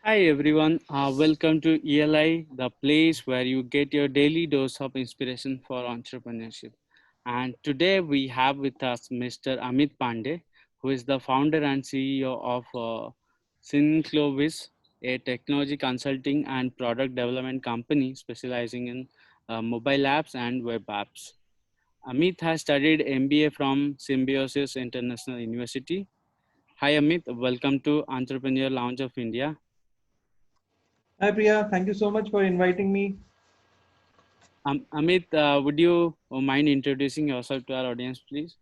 Hi everyone, welcome to ELI, the place where you get your daily dose of inspiration for entrepreneurship. And today we have with us Mr. Amit Pandey, who is the founder and CEO of Synclovis, a technology consulting and product development company specializing in mobile apps and web apps. Amit has studied MBA from Symbiosis International University. Hi Amit, welcome to Entrepreneur Lounge of India. Hi Priya, thank you so much for inviting me. Amit, would you mind introducing yourself to our audience, please?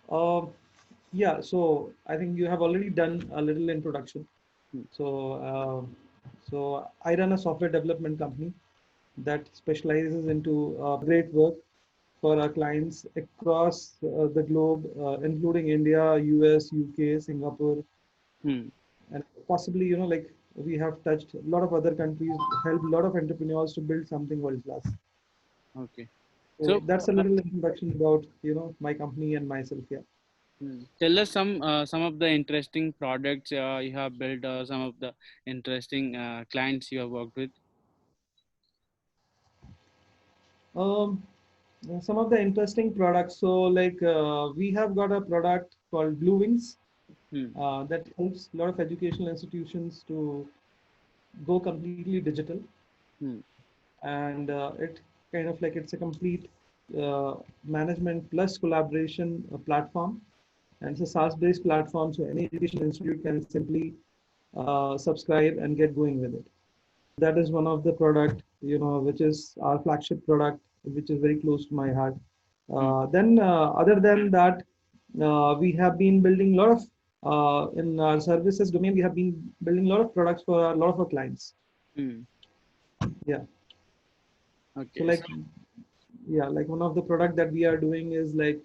Uh, yeah, so I think you have already done a little introduction. Hmm. So I run a software development company that specializes into great work for our clients across the globe, including India, US, UK, Singapore, Hmm. and possibly, like we have touched a lot of other countries, helped a lot of entrepreneurs to build something world class. Okay. So So, that's a little introduction about, my company and myself. Yeah. tell us some of the interesting products you have built, or some of the interesting clients you have worked with. Um, some of the interesting products. So, like we have got a product called Blue Wings Hmm. that helps a lot of educational institutions to go completely digital, Hmm. and it kind of like it's a complete uh, management plus collaboration platform, and it's a SaaS-based platform, so any educational institute can simply subscribe and get going with it. That is one of the product, which is our flagship product, which is very close to my heart. Hmm. Then other than that, we have been building a lot of in our services domain. We have been building a lot of products for a lot of our clients. Hmm. Yeah. So Okay. So, like, yeah, like one of the product that we are doing is like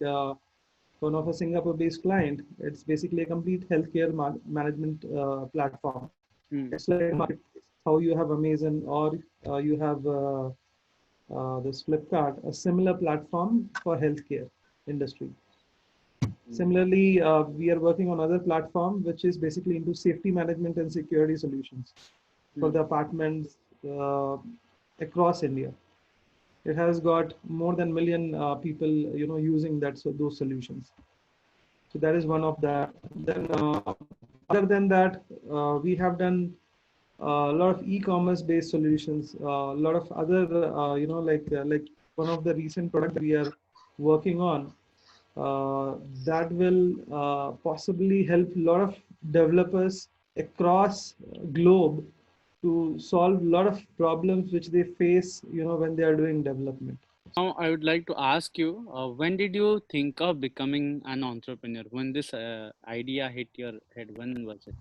one of a Singapore-based client. It's basically a complete healthcare management platform. hmm. It's like a marketplace. How you have Amazon or you have this Flipkart, a similar platform for healthcare industry. Hmm. Similarly, we are working on other platform which is basically into safety management and security solutions for Hmm. the apartments uh, across India. It has got more than million people, using that those solutions. So that is one of that. Then other than that, we have done a lot of e-commerce based solutions, a lot of other, like one of the recent product that we are working on that will possibly help a lot of developers across globe to solve a lot of problems which they face, when they are doing development. Now, I would like to ask you, when did you think of becoming an entrepreneur? When this idea hit your head? When was it?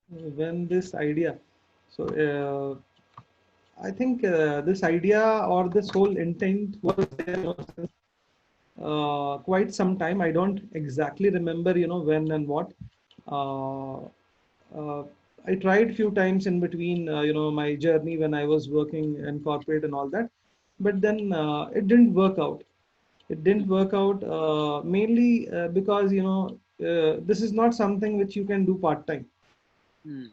When this idea, so I think this idea or this whole intent was there since quite some time. I don't exactly remember, when and what. Uh, uh, I tried few times in between, my journey when I was working in corporate and all that, but then it didn't work out. It didn't work out mainly because this is not something which you can do part time. Hmm.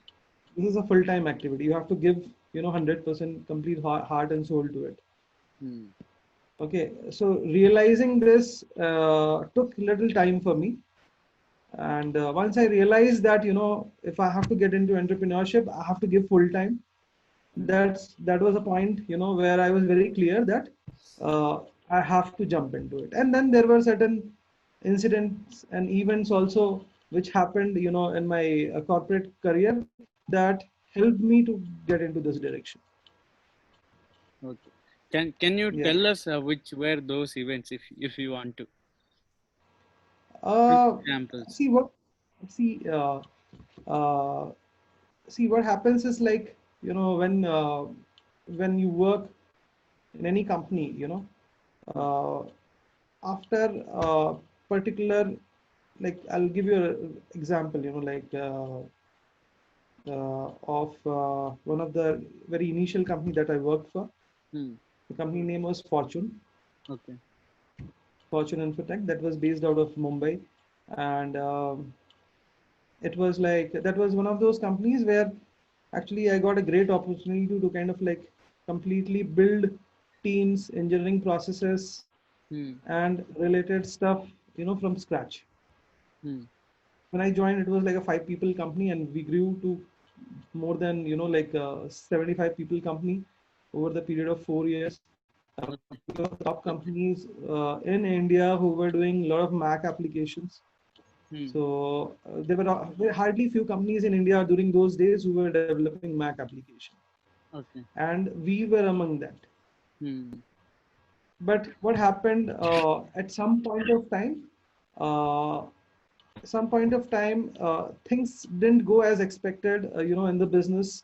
This is a full time activity. You have to give 100% complete heart and soul to it. Hmm. Okay, so realizing this took little time for me. And once I realized that, if I have to get into entrepreneurship, I have to give full time. Hmm. That was a point, where I was very clear that uh, I have to jump into it. And then there were certain incidents and events also which happened, in my corporate career that helped me to get into this direction. Okay. Can you Yeah. tell us which were those events, if you want to? Few Uh, examples. see what see uh, see what happens is like, when you work in any company, Hmm. uh, after a particular, like I'll give you an example, like of one of the very initial company that I worked for. Hmm. The company name was Okay. Fortune Infotech, that was based out of Mumbai. And It was like that was one of those companies where actually I got a great opportunity to kind of like completely build teams, engineering processes, Hmm. and related stuff, from scratch. Hmm. When I joined, it was like a 5 people company, and we grew to more than like 75 people company over the period of 4 years. Okay. We were top companies in India who were doing a lot of Mac applications. Hmm. So there were hardly few companies in India during those days who were developing Mac application, Okay. and we were among that. Hmm. But what happened at uh, some point of time, things didn't go as expected, in the business,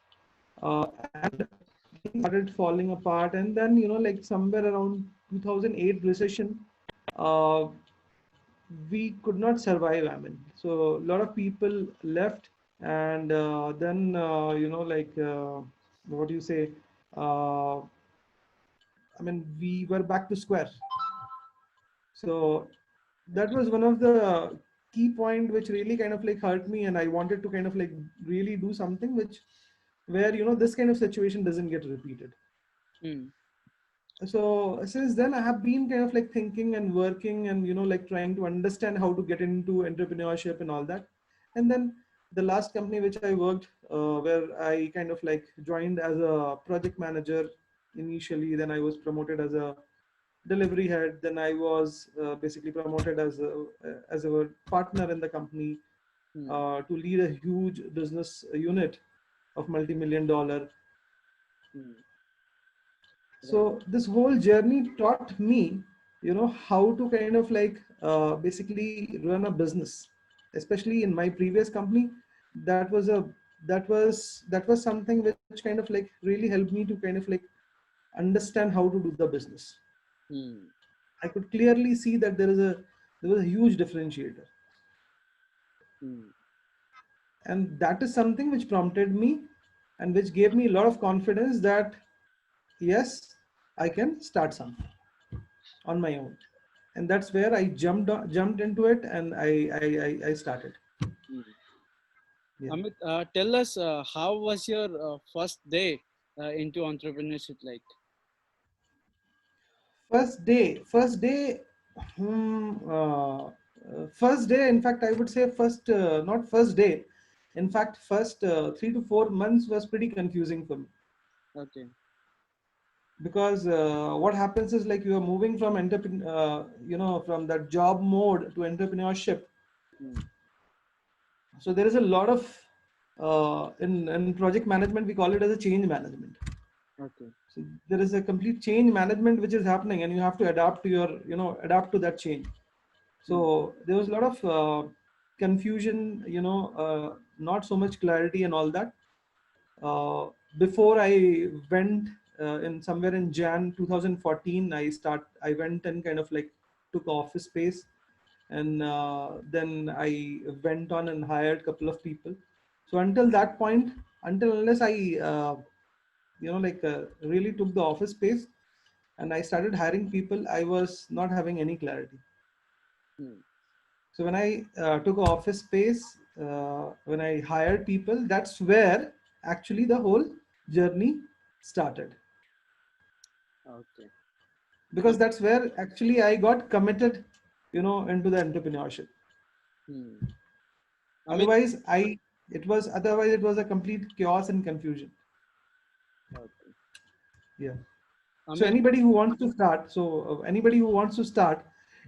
and things started falling apart. And then, like somewhere around 2008 recession, uh, we could not survive. I mean, so a lot of people left, and then what do you say? Uh, I mean, we were back to square. So that was one of the key point which really kind of like hurt me, and I wanted to kind of like really do something which where this kind of situation doesn't get repeated. Hmm. So since then I have been kind of like thinking and working and like trying to understand how to get into entrepreneurship and all that. And then the last company which I worked, where I kind of like joined as a project manager initially, then I was promoted as a delivery head, then I was basically promoted as a partner in the company, Hmm. to lead a huge business unit of multi-million dollar. Hmm. Right. So this whole journey taught me, how to kind of like basically run a business, especially in my previous company. That was a that was something which kind of like really helped me to kind of like understand how to do the business. Hmm. I could clearly see that there was a huge differentiator, Hmm. and that is something which prompted me and which gave me a lot of confidence that yes, I can start something on my own. And that's where I jumped into it, and I started. Hmm. Yeah. Amit, tell us, how was your first day into entrepreneurship like? First day. Hmm, First day. In fact, I would say first, not first day. In fact, first 3 to 4 months was pretty confusing for me, Okay. because what happens is like you are moving from from that job mode to entrepreneurship. Hmm. So there is a lot of in project management we call it as a change management. Okay. So there is a complete change management which is happening, and you have to adapt to your adapt to that change. Hmm. So there was a lot of confusion, not so much clarity and all that. uh, Before I went, in somewhere in Jan 2014, I went and kind of like took office space, and then I went on and hired a couple of people. So until that point, until unless I really took the office space and I started hiring people, I was not having any clarity. Hmm. So when I took office space, when I hired people, that's where actually the whole journey started, Okay. because that's where actually I got committed, into the entrepreneurship. Hmm. Amit. Otherwise, it was a complete chaos and confusion. Okay. Yeah. So Amit. anybody who wants to start,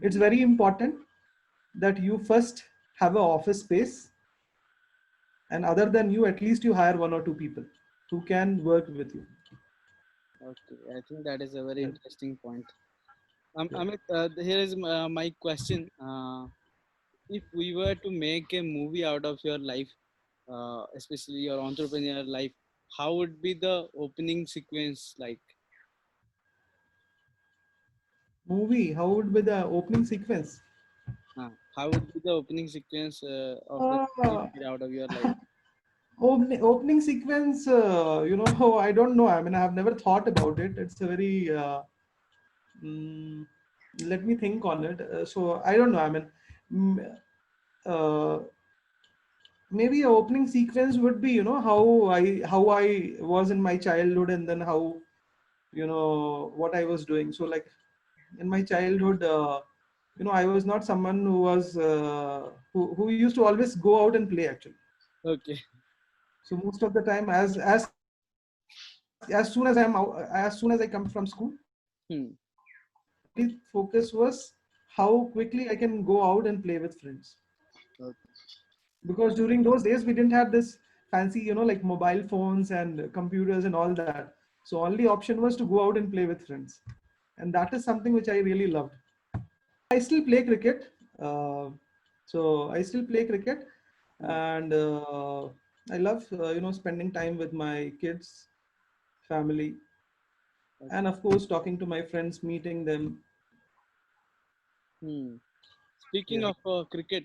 it's Hmm. very important that you first have an office space, and other than you, at least you hire 1 or 2 people who can work with you. Okay. I think that is a very Yeah. interesting point. Yeah. Amit, here is my question. If we were to make a movie out of your life, especially your entrepreneur life, how would be the opening sequence like? Movie, how would be the opening sequence? How would be the opening sequence of a movie Uh, made out of your life? opening sequence, I don't know. I mean, I have never thought about it. It's a very, mm, let me think on it. So I don't know. I mean, mm, uh, maybe a opening sequence would be, how I was in my childhood, and then how, what I was doing. So like in my childhood, I was not someone who was who used to always go out and play actually. Okay. So most of the time, as soon as as soon as I come from school, Hmm. my only focus was how quickly I can go out and play with friends. Okay. Because during those days we didn't have this fancy, like mobile phones and computers and all that. So only option was to go out and play with friends, and that is something which I really loved. I still play cricket. uh, so I still play cricket, Hmm. and I love spending time with my kids, family, and Okay. of course talking to my friends, meeting them. Hmm. Speaking Yeah. of cricket,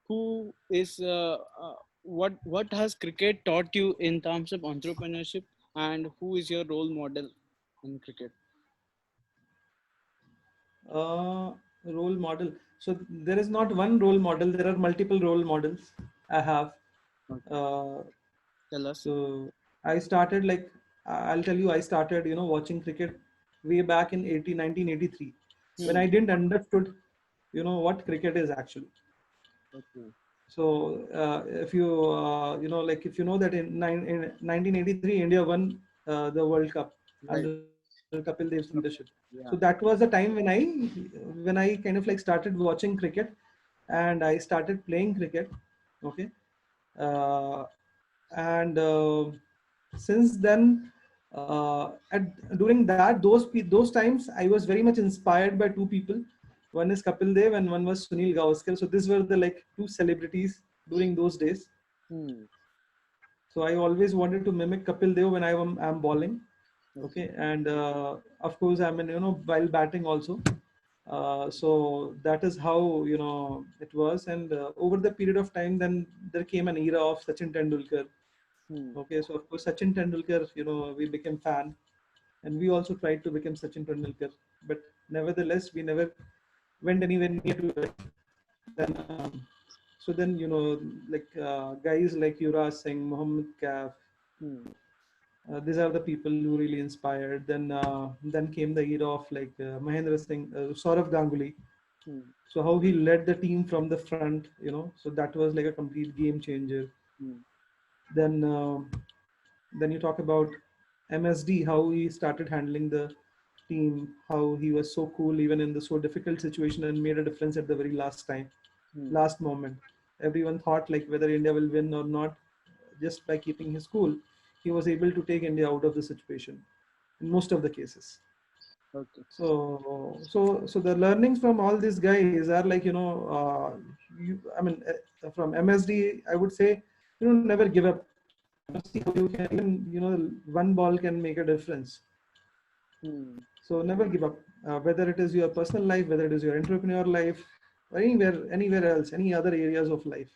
who is what has cricket taught you in terms of entrepreneurship, and who is your role model in cricket? uh, Role model. So there is not one role model, there are multiple role models I have. Okay. uh, Tell us. so I started, like, I'll tell you, I started watching cricket way back in 1983, when Hmm. I didn't understood what cricket is actually. Okay. So if you like, if you know that in 1983 India won the World Cup Right. under Kapil Dev's leadership. So that Yeah. was the time when I kind of like started watching cricket, and I started playing cricket. Okay. uh, and since then, during those times, I was very much inspired by two people. One is Kapil Dev and one was Sunil Gavaskar. So these were the like two celebrities during those days. Hmm. So I always wanted to mimic Kapil Dev when I'm bowling. Okay. Okay, and of course I'm in, while batting also. So that is how it was, and over the period of time, then there came an era of Sachin Tendulkar. Hmm. Okay, so of course Sachin Tendulkar, we became fan, and we also tried to become Sachin Tendulkar, but nevertheless we never went anywhere near to it. Then so then like guys like Yuvraj Singh, Mohammad Kaf, Hmm. these are the people who really inspired. Then came the era of like Mahendra Singh, Saurav Ganguly. Hmm. So how he led the team from the front, so that was like a complete game changer. Hmm. Then then you talk about MSD, how he started handling the team, how he was so cool even in the so difficult situation and made a difference at the very last time, Hmm. last moment. Everyone thought like whether India will win or not. Just by keeping his cool, he was able to take India out of the situation in most of the cases. Okay. So the learnings from all these guys are like, I mean, from MSD, I would say, never give up. See how you can, even, one ball can make a difference. Hmm. So never give up, whether it is your personal life, whether it is your entrepreneur life, or anywhere else, any other areas of life.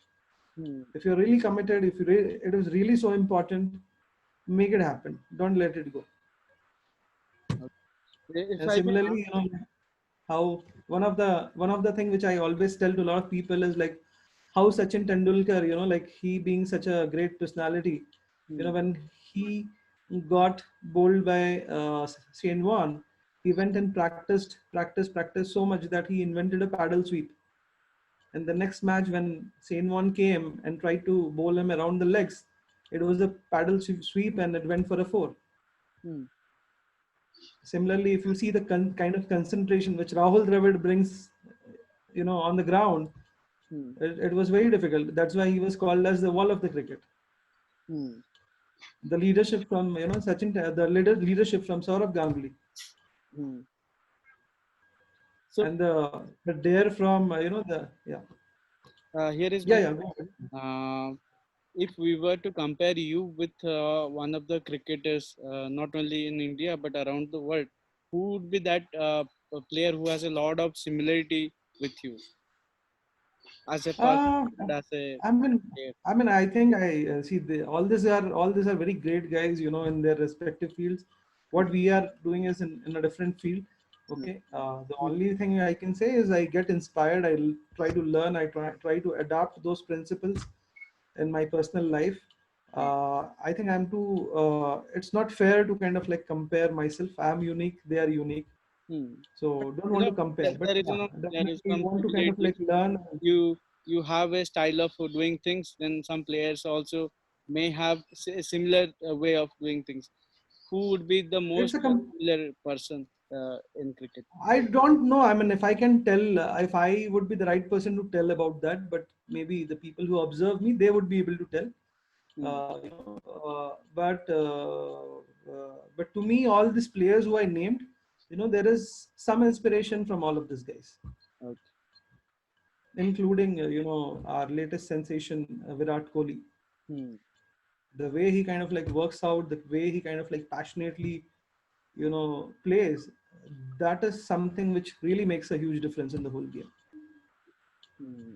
Hmm. If you're really committed, if it is really so important, make it happen. Don't let it go. Okay. If And I may similarly, ask. how one of the thing which I always tell to a lot of people is like how Sachin Tendulkar, like he being such a great personality, Hmm. when he got bowled by Shane Warne, he went and practiced so much that he invented a paddle sweep. And the next match, when Shane Warne came and tried to bowl him around the legs, it was a paddle sweep and it went for a four. Hmm. Similarly, if you see the kind of concentration which Rahul Dravid brings, on the ground, Hmm. it was very difficult. That's why he was called as the wall of the cricket. Hmm. The leadership from the leadership from Saurav Ganguly, Hmm. So and the dare from the yeah here is yeah my yeah go ahead. if we were to compare you with one of the cricketers, not only in India but around the world, who would be that player who has a lot of similarity with you as a person Uh, and as a I mean, player? I think I see all these are very great guys, in their respective fields. What Hmm. we are doing is in a different field. Okay, the only thing I can say is I get inspired. Try to learn. I try to adapt those principles in my personal life. I think I'm too. It's not fair to kind of like compare myself. I'm unique. They are unique. Hmm. But So don't you want know, to compare. But yeah, there is definitely some want to kind of like similarities. learn. You have a style of doing things, then some players also may have a similar way of doing things. Who would be the It's most a similar person in cricket? I don't know. I mean, if I can tell, if I would be the right person to tell about that, but maybe the people who observe me, they would be able to tell. Hmm. But to me, all these players who I named, there is some inspiration from all of these guys, Okay. including our latest sensation, Virat Kohli. Hmm. The way he kind of like works out, the way he kind of like passionately, plays, that is something which really makes a huge difference in the whole game. Hmm.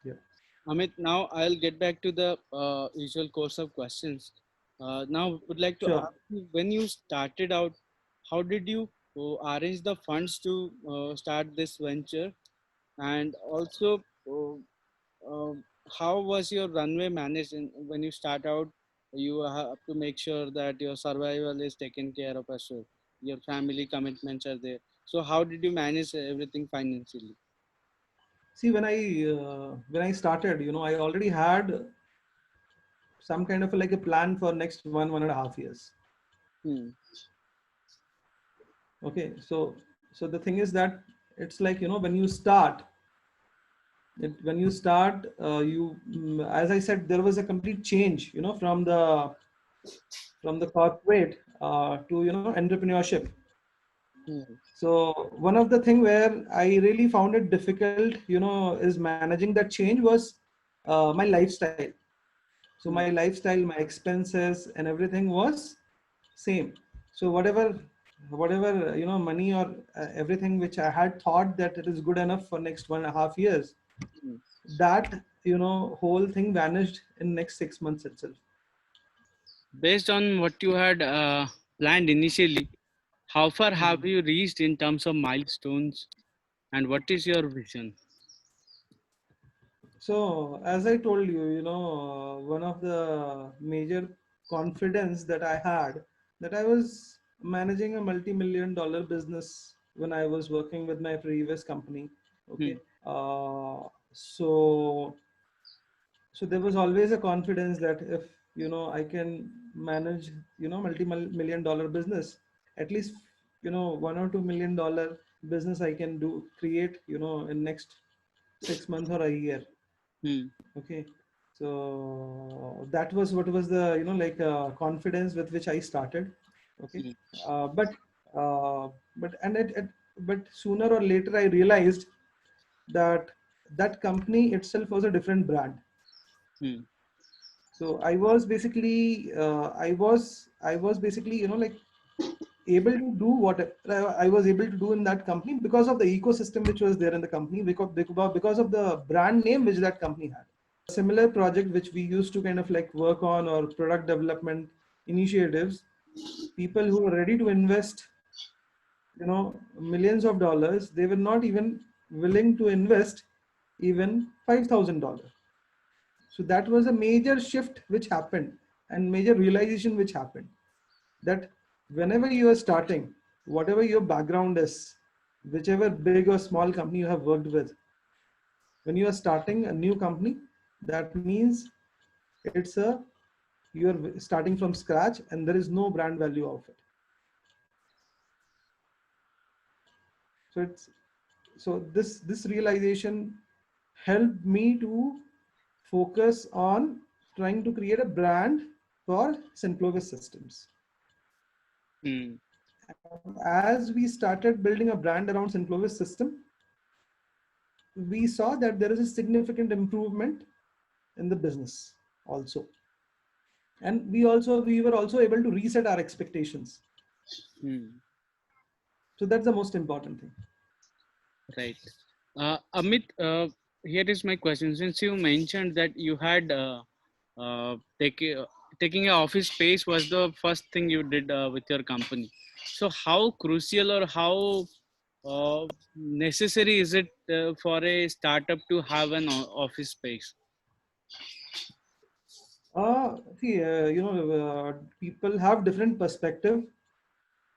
Yeah. Amit, now I'll get back to the usual course of questions. Now, would like to Sure. ask you, when you started out, how did you arrange the funds to start this venture? And also, um, how was your runway managed when you start out? You have to make sure that your survival is taken care of as well. Your family commitments are there. So, how did you manage everything financially? See, when I started, I already had some kind of like a plan for next 1.5 years. Hmm. Okay, so the thing is that it's like when you start, as I said, there was a complete change, from the corporate to entrepreneurship. Hmm. So one of the thing where I really found it difficult, is managing that change was my lifestyle. So my Hmm. lifestyle, my expenses, and everything was same. So whatever money or everything which I had thought that it is good enough for next 1.5 years, Hmm. that whole thing vanished in next 6 months itself. Based on what you had planned initially, how far have Mhm. you reached in terms of milestones and what is your vision? So as I told you, one of the major confidence that I had, that I was managing a multi-million dollar business when I was working with my previous company. Hmm. Okay. So there was always a confidence that if I can manage multi-million dollar business, at least 1 or 2 million dollar business I can do create in next 6 months or a year. Hmm. Okay, so that was what was the like confidence with which I started. Okay, Hmm. uh, but uh, but sooner or later I realized that that company itself was a different brand. Hmm. So I was basically like able to do what I was able to do in that company because of the ecosystem which was there in the company, because of the brand name which that company had. Similar project which we used to kind of like work on, or product development initiatives, people who were ready to invest millions of dollars, they were not even willing to invest even $5,000. So that was a major shift which happened, and major realization which happened, that whenever you are starting, whatever your background is, whichever big or small company you have worked with, when you are starting a new company, that means it's a you're starting from scratch and there is no brand value of it. So this realization helped me to focus on trying to create a brand for Synclovis systems. Hmm. As we started building a brand around Synclovis system, we saw that there is a significant improvement in the business also, and we were also able to reset our expectations. Hmm. So that's the most important thing. Right. Amit, here is my question. Since you mentioned that you had uh, take, taking a office space was the first thing you did with your company. So how crucial or how necessary is it for a startup to have an office space? See, people have different perspective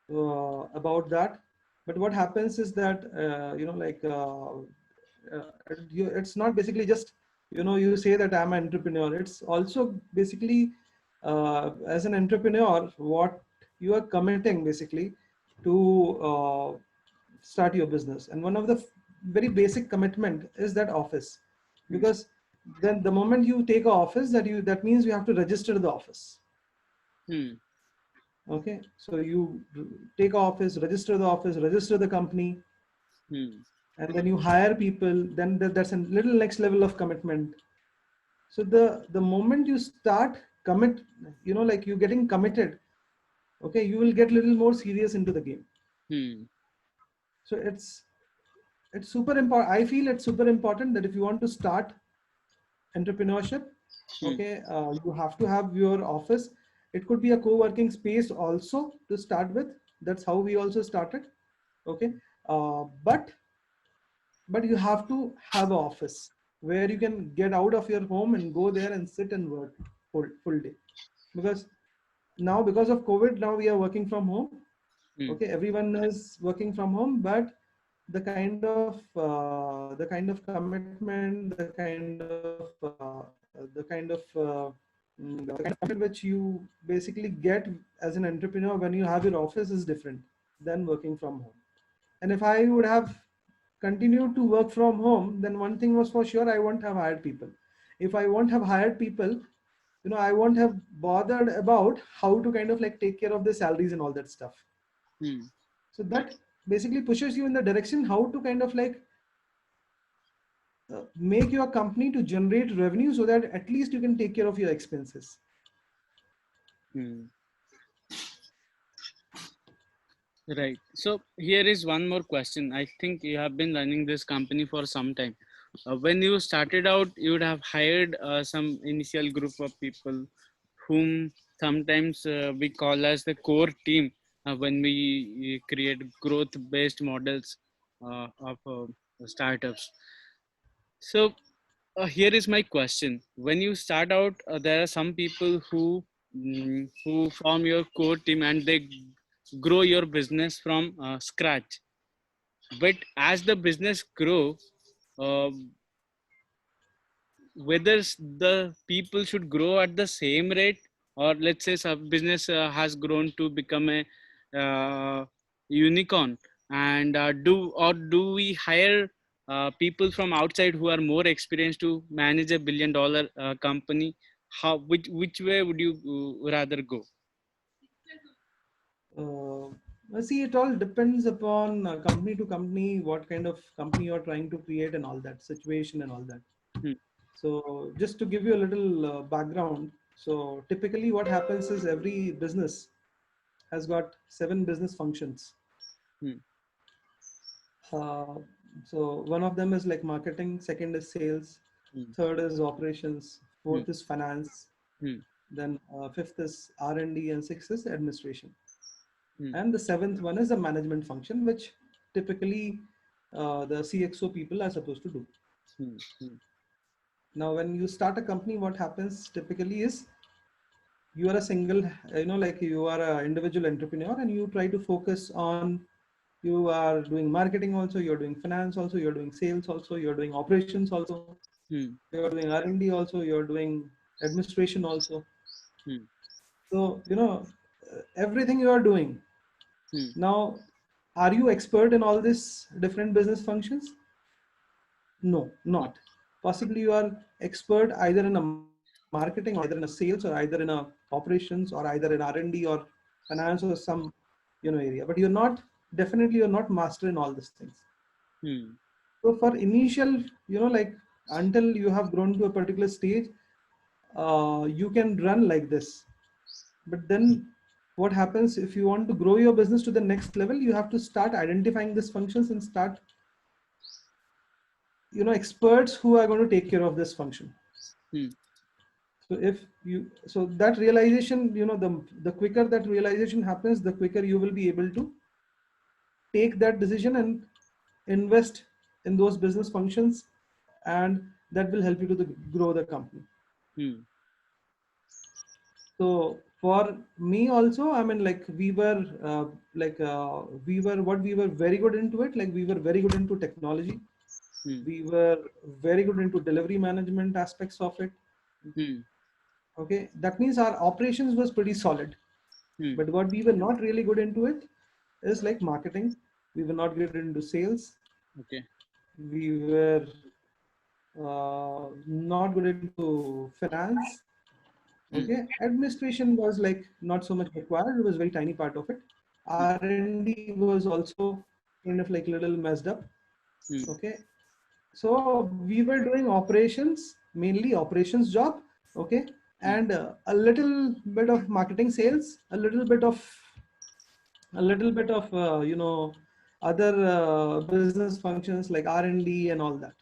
about that. But what happens is that it's not basically just you say that I'm an entrepreneur. It's also basically as an entrepreneur, what you are committing basically to start your business. And one of the very basic commitment is that office, Hmm. because then the moment you take a office, that means you have to register the office. Hmm. Okay, so you take a office, register the office, register the company, Hmm. and then you hire people. Then that's a little next level of commitment. So the moment you start commit, like you getting committed, okay, you will get a little more serious into the game. Hmm. So it's super important. I feel it's super important that if you want to start entrepreneurship, Hmm. okay, you have to have your office. It could be a co-working space also to start with. That's how we also started. Okay, but you have to have an office where you can get out of your home and go there and sit and work full day. Because now, because of COVID, now we are working from home. Hmm. Okay, everyone is working from home, but the kind of commitment, the kind of commitment which you basically get as an entrepreneur when you have your office is different than working from home. And if I would have continued to work from home, then one thing was for sure, I won't have hired people. If I won't have hired people, I won't have bothered about how to kind of like take care of the salaries and all that stuff. Hmm. So that basically pushes you in the direction how to kind of like make your company to generate revenue so that at least you can take care of your expenses. Hmm. Right. So here is one more question. I think you have been running this company for some time. When you started out, you would have hired some initial group of people whom sometimes we call as the core team when we create growth based models of startups. So here is my question. When you start out, there are some people who form your core team and they grow your business from scratch. But as the business grow, uh, whether the people should grow at the same rate, or let's say some business has grown to become a unicorn, and do we hire people from outside who are more experienced to manage $1 billion company? How which way would you rather go? See, it all depends upon company to company, what kind of company you're trying to create and all that situation and all that. Hmm. So just to give you a little background, so typically what happens is every business has got 7 business functions. Hmm. Uh, so one of them is like marketing, second is sales, Hmm. third is operations, Hmm. fourth is finance, Hmm. then fifth is R&D, and sixth is administration. Hmm. And the seventh one is a management function, which typically the CXO people are supposed to do. Hmm. Hmm. Now, when you start a company, what happens typically is you are a single, like you are an individual entrepreneur and you try to focus on, you are doing marketing also, you're doing finance also, you're doing sales also, you're doing operations also, Hmm. you're doing R&D also, you're doing administration also. Hmm. So, everything you are doing. Hmm. Now, are you expert in all these different business functions? No, not. Possibly you are expert either in a marketing or either in a sales or either in a operations or either in R&D or finance or some area. But you're not, definitely you're not master in all these things. Hmm. So for initial, like until you have grown to a particular stage, you can run like this. But then what happens if you want to grow your business to the next level, you have to start identifying these functions and start, experts who are going to take care of this function. Hmm. So if you, so that realization, the quicker that realization happens, the quicker you will be able to take that decision and invest in those business functions, and that will help you to grow the company. Hmm. So for me also, I mean, like we were very good into it. Like we were very good into technology. Hmm. We were very good into delivery management aspects of it. Hmm. Okay, that means our operations was pretty solid. Hmm. But what we were not really good into it is like marketing. We were not good into sales. Okay. We were not good into finance. Hmm. Okay, administration was like not so much required. It was very tiny part of it. R&D was also kind of like little messed up. Hmm. Okay, so we were doing operations, mainly operations job. Okay, Hmm. and a little bit of marketing, sales, a little bit of other business functions like R&D and all that.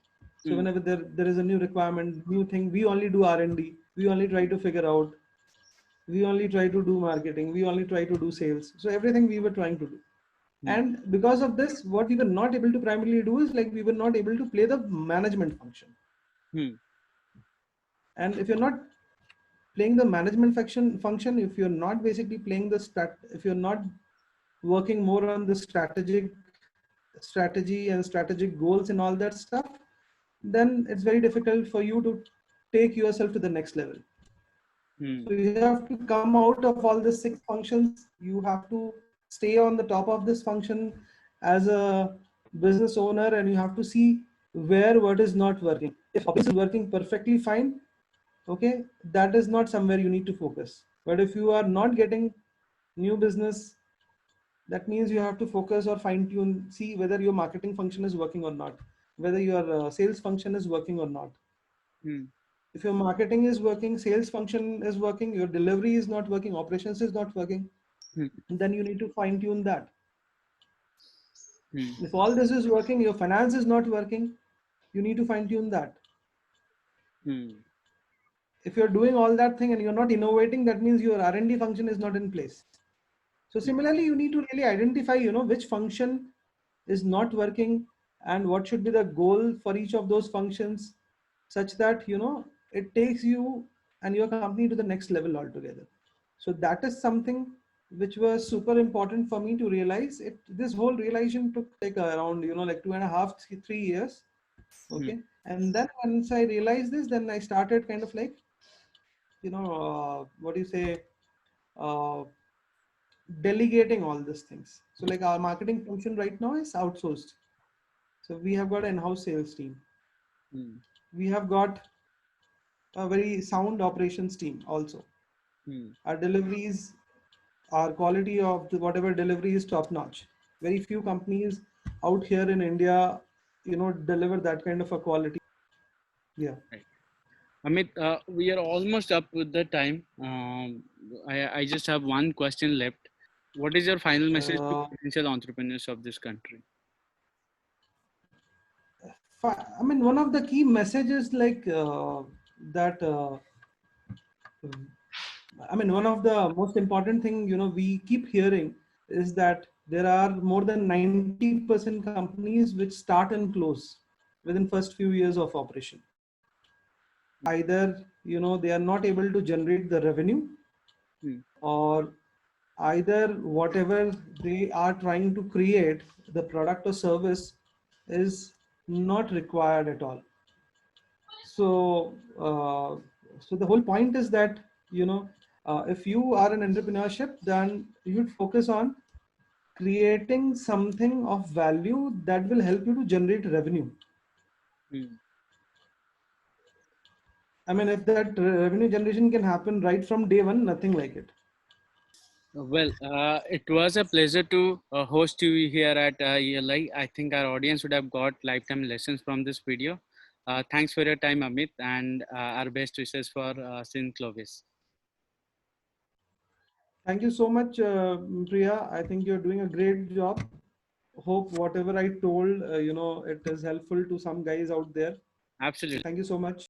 So Hmm. whenever there is a new requirement, new thing, we only do R&D. We only try to figure out. We only try to do marketing. We only try to do sales. So everything we were trying to do. Hmm. And because of this, what we were not able to primarily do is like we were not able to play the management function. Hmm. And if you're not playing the management function, if you're not basically playing if you're not working more on the strategy and strategic goals and all that stuff, then it's very difficult for you to take yourself to the next level. Hmm. So you have to come out of all the 6 functions. You have to stay on the top of this function as a business owner, and you have to see where what is not working. If operations is working perfectly fine, okay, that is not somewhere you need to focus. But if you are not getting new business, that means you have to focus or fine tune, see whether your marketing function is working or not, whether your sales function is working or not. Hmm. If your marketing is working, sales function is working, your delivery is not working, operations is not working, Hmm. then you need to fine tune that. Hmm. If all this is working, your finance is not working, you need to fine tune that. Hmm. If you're doing all that thing and you're not innovating, that means your R&D function is not in place. So similarly, you need to really identify, which function is not working and what should be the goal for each of those functions, such that, it takes you and your company to the next level altogether. So that is something which was super important for me to realize. This whole realization took like around, like 2.5, 3 years. Hmm. Okay. And then once I realized this, then I started kind of like, what do you say? Uh, Delegating all these things. So like our marketing function right now is outsourced. So we have got an in-house sales team. Hmm. We have got a very sound operations team also. Hmm. Our deliveries, our quality of whatever delivery is top notch. Very few companies out here in India, deliver that kind of a quality. Yeah. Right. Amit, we are almost up with the time. I just have one question left. What is your final message to Uh, potential entrepreneurs of this country? I mean, one of the key messages like that. I mean, one of the most important thing, we keep hearing is that there are more than 90% companies which start and close within first few years of operation. Either, they are not able to generate the revenue, Hmm. or either whatever they are trying to create, the product or service is not required at all. So, so the whole point is that, if you are an entrepreneurship, then you should focus on creating something of value that will help you to generate revenue. Hmm. I mean, if that revenue generation can happen right from day one, nothing like it. Well, it was a pleasure to host you here at ELI. I think our audience would have got lifetime lessons from this video. Thanks for your time, Amit, and our best wishes for Synclovis. Thank you so much, Priya. I think you're doing a great job. Hope whatever I told, it is helpful to some guys out there. Absolutely. Thank you so much.